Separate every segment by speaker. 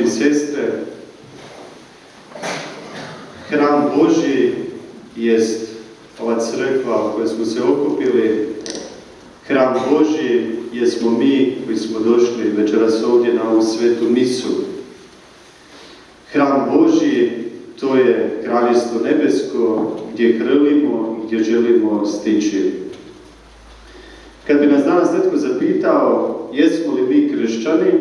Speaker 1: i sestre, hram Božji jest ova crkva u kojoj smo se okupili. Hram Božji jesmo mi koji smo došli večeras ovdje na ovu svetu misu. Hram Božji, to je Kraljevstvo nebesko gdje hrlimo i gdje želimo stići. Kad bi nas danas netko zapitao jesmo li mi kršćani,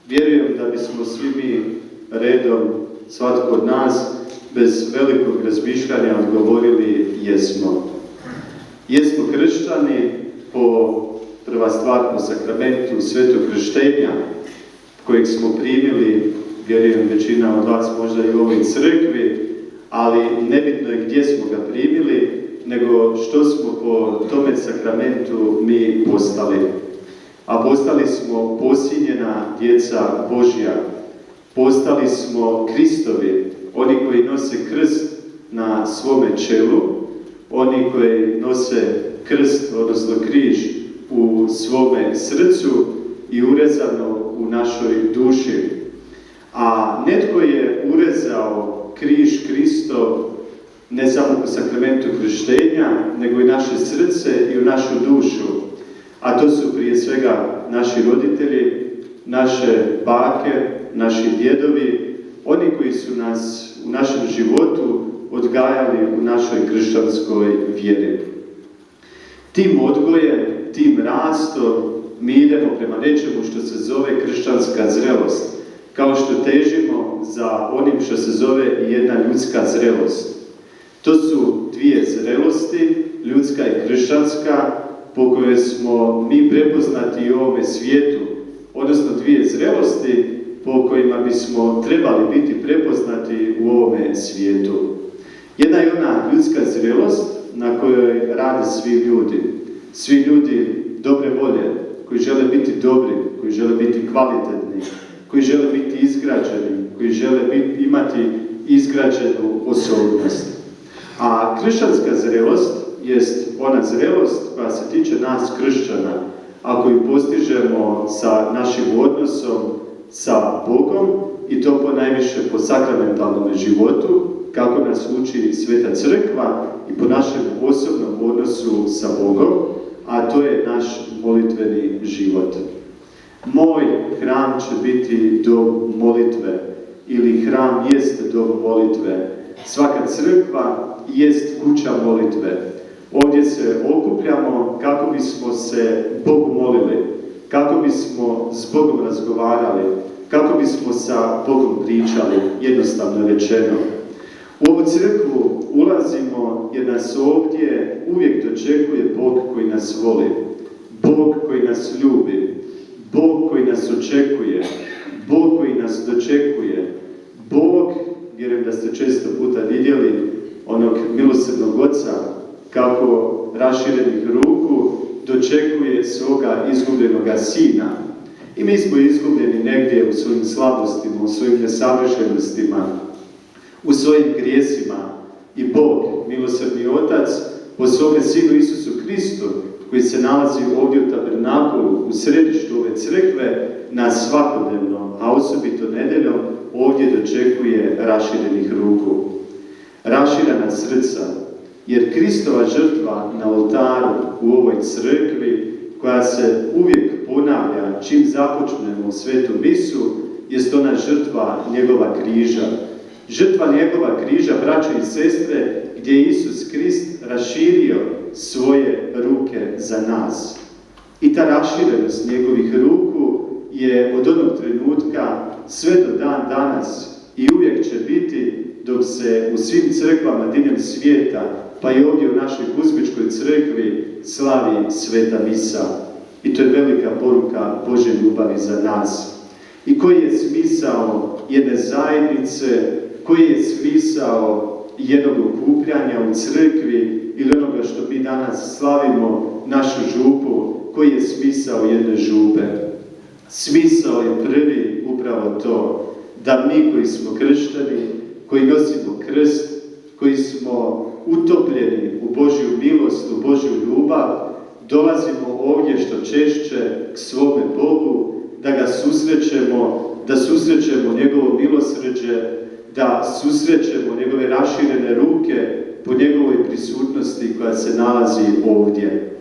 Speaker 1: vjerujem da bismo svi mi redom, svatko od nas, bez velikog razmišljanja odgovorili jesmo. Jesmo kršćani po, prva stvar, po sakramentu svetog krštenja, kojeg smo primili, vjerujem većina od vas možda i u ovoj crkvi, ali nebitno je gdje smo ga primili, nego što smo po tome sakramentu mi postali. A postali smo posinjena djeca Božja. Postali smo Kristovi, oni koji nose krst na svome čelu, oni koji nose krst, odnosno križ, u svome srcu i urezano u našoj duši. A netko je urezao križ Kristov ne samo po sakramentu krštenja, nego i naše srce i u našu dušu. A to su prije svega naši roditelji, naše bake, naši djedovi, oni koji su nas u našem životu odgajali u našoj kršćanskoj vjeri. Tim odgojem, tim rastom mi idemo prema nečemu što se zove kršćanska zrelost, kao što težimo za onim što se zove jedna ljudska zrelost. To su dvije zrelosti, ljudska i kršćanska, po kojoj smo mi prepoznati u ovome svijetu, odnosno dvije zrelosti po kojima bismo trebali biti prepoznati u ovome svijetu. Jedna je ona ljudska zrelost na kojoj rade svi ljudi. Svi ljudi dobre volje, koji žele biti dobri, koji žele biti kvalitetni, koji žele biti izgrađeni, koji žele imati izgrađenu osobnost. A kršćanska zrelost jest ona zrelost koja se tiče nas kršćana, a koju postižemo sa našim odnosom sa Bogom, i to ponajviše po sakramentalnom životu, kako nas uči Sveta Crkva, i po našem osobnom odnosu sa Bogom, a to je naš molitveni život. Moj hram će biti dom molitve, ili hram jest dom molitve. Svaka crkva jest kuća molitve. Ovdje se okupljamo kako bismo se Bogu molili, kako bismo s Bogom razgovarali, kako bismo sa Bogom pričali, jednostavno rečeno. U ovu crkvu ulazimo jer nas ovdje uvijek dočekuje Bog koji nas voli, Bog koji nas ljubi, Bog koji nas očekuje, Bog koji nas dočekuje, Bog, vjerujem da ste često puta vidjeli onog milosrdnog Oca, kako raširenih ruku dočekuje svoga izgubljenoga Sina. I mi smo izgubljeni negdje u svojim slabostima, u svojim nesavršenostima, u svojim grijesima. I Bog, milosrdni Otac, po svome Sinu Isusu Kristu, koji se nalazi ovdje u tabernakulu, u središtu ove crkve, nas svakodnevno, a osobito nedeljom, ovdje dočekuje raširenih ruku. Raširena srca, jer Kristova žrtva na oltaru u ovoj crkvi, koja se uvijek ponavlja čim započnemo svetu misu, jest ona žrtva njegova križa. Žrtva njegova križa, braćo i sestre, gdje je Isus Krist raširio svoje ruke za nas. I ta raširenost njegovih ruku je od onog trenutka sve do dan danas i uvijek će biti, dok se u svim crkvama diljem svijeta, pa i ovdje u našoj Kuzmičkoj crkvi, slavi sveta misa. I to je velika poruka Božje ljubavi za nas. I koji je smisao jedne zajednice, koji je smisao jednog okupljanja u crkvi ili onoga što mi danas slavimo, našu župu, koji je smisao jedne župe? Smisao je prvi upravo to, da mi koji smo kršteni, koji nosimo krst, koji smo utopljeni u Božju milost, u Božju ljubav, dolazimo ovdje što češće k svome Bogu, da ga susrećemo, da susrećemo njegovo milosrđe, da susrećemo njegove raširene ruke po njegovoj prisutnosti koja se nalazi ovdje.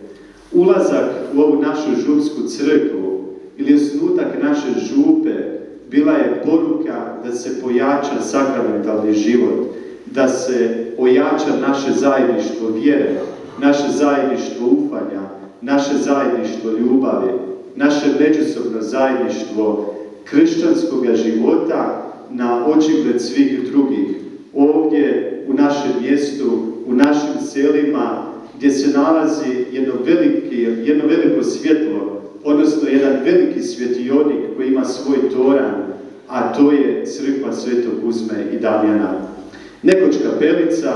Speaker 1: Ulazak u ovu našu župsku crkvu ili osnutak naše župe bila je poruka da se pojača sakramentalni život, da se ojača naše zajedništvo vjere, naše zajedništvo ufanja, naše zajedništvo ljubavi, naše međusobno zajedništvo kršćanskog života na očigled svih drugih. Ovdje u našem mjestu, u našim selima, gdje se nalazi jedno veliko svjetlo, odnosno jedan veliki svjetionik koji ima svoj toranj, a to je crkva Svetog Kuzme i Damjana. Nekoć kapelica,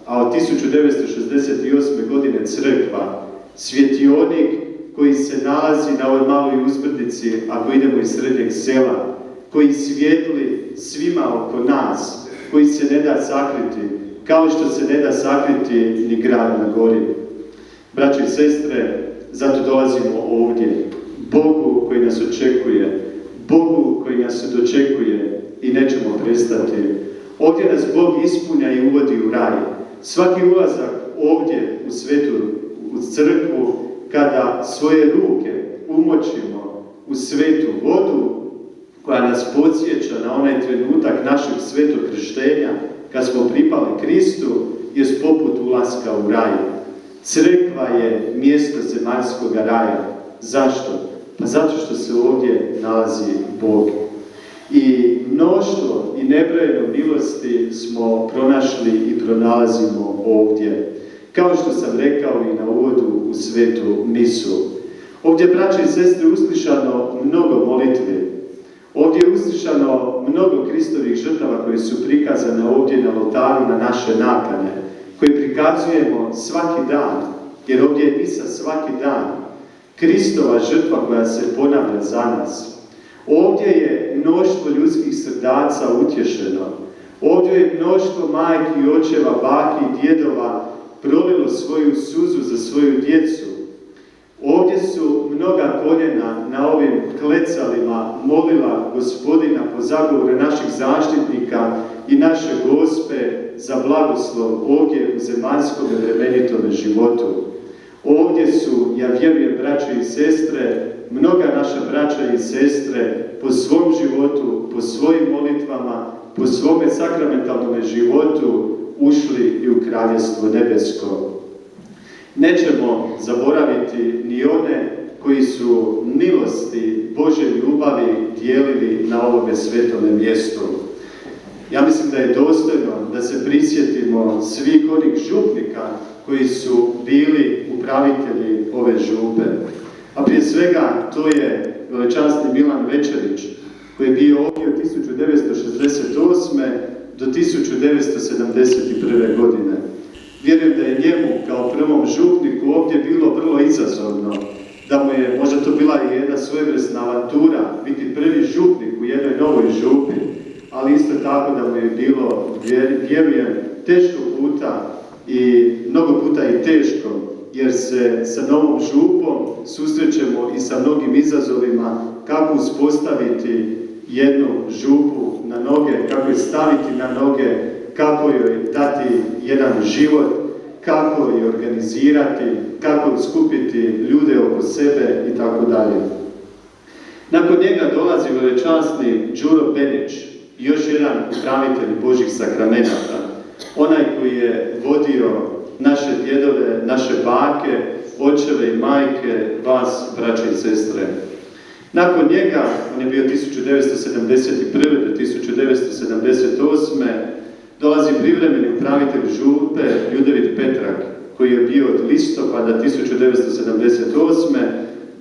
Speaker 1: a od 1968. godine crkva, svjetionik koji se nalazi na ovoj maloj uzbrdici ako idemo iz srednjeg sela, koji svijetli svima oko nas, koji se ne da sakriti, kao što se ne da sakriti ni grad na gori. Braće i sestre, zato dolazimo ovdje, Bogu koji nas očekuje, Bogu koji nas dočekuje i nećemo prestati. Ovdje nas Bog ispunja i uvodi u raj. Svaki ulazak ovdje u svetu, u crkvu, kada svoje ruke umočimo u svetu vodu, koja nas podsjeća na onaj trenutak našeg svetog krštenja, kad smo pripali Kristu, jest poput ulaska u raj. Crkva je mjesto zemaljskog raja. Zašto? Pa zato što se ovdje nalazi Bog. I mnoštvo i nebrojeno milosti smo pronašli i pronalazimo ovdje. Kao što sam rekao i na uvodu u svetu misu. Ovdje, braće i sestre, uslišano mnogo molitvi. Ovdje je uslišano mnogo Kristovih žrtava koje su prikazane ovdje na oltaru na naše nakane, koje prikazujemo svaki dan, jer ovdje je misa svaki dan. Kristova žrtva koja se ponavlja za nas. Ovdje je mnoštvo ljudskih srdaca utješeno. Ovdje je mnoštvo majki i očeva, baki i djedova prolilo svoju suzu za svoju djecu. Ovdje su mnoga koljena na ovim klecalima molila Gospodina po zagovore naših zaštitnika i naše Gospe za blagoslov ovdje u zemaljskom vremenitom životu. Ovdje su, ja vjerujem, braće i sestre, mnoga naša braća i sestre po svom životu, po svojim molitvama, po svome sakramentalnom životu ušli i u Kraljestvo nebesko. Nećemo zaboraviti ni one koji su milosti Božje ljubavi dijelili na ovome svetome mjestu. Ja mislim da je dostojno da se prisjetimo svih onih župnika koji su bili upravitelji ove župe. A prije svega to je veličansni Milan Večerić, koji je bio ovdje od 1968. do 1971. godine. Vjerujem da je njemu kao prvom župniku ovdje bilo vrlo izazovno, da mu je možda to bila i jedna svojevrsna avantura biti prvi župnik u jednoj novoj župi, ali isto tako da mu je bilo, vjerujem, teško puta i mnogo puta i teško, jer se sa novom župom susrećemo i sa mnogim izazovima kako uspostaviti jednu župu na noge, kako je staviti na noge, kako joj dati jedan život, kako je organizirati, kako skupiti ljude oko sebe i tako dalje. Nakon njega dolazi veličansni Đuro Benić, još jedan upravitelj Božjih sakramenata, onaj koji je vodio naše djedove, naše bake, očeve i majke, vas, braće i sestre. Nakon njega, on je bio 1971. do 1978. dolazi privremeni upravitelj župe Ljudevit Petrak, koji je bio od listopada 1978.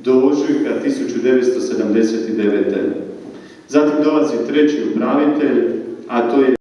Speaker 1: do ožujka 1979. Zatim dolazi treći upravitelj, a to je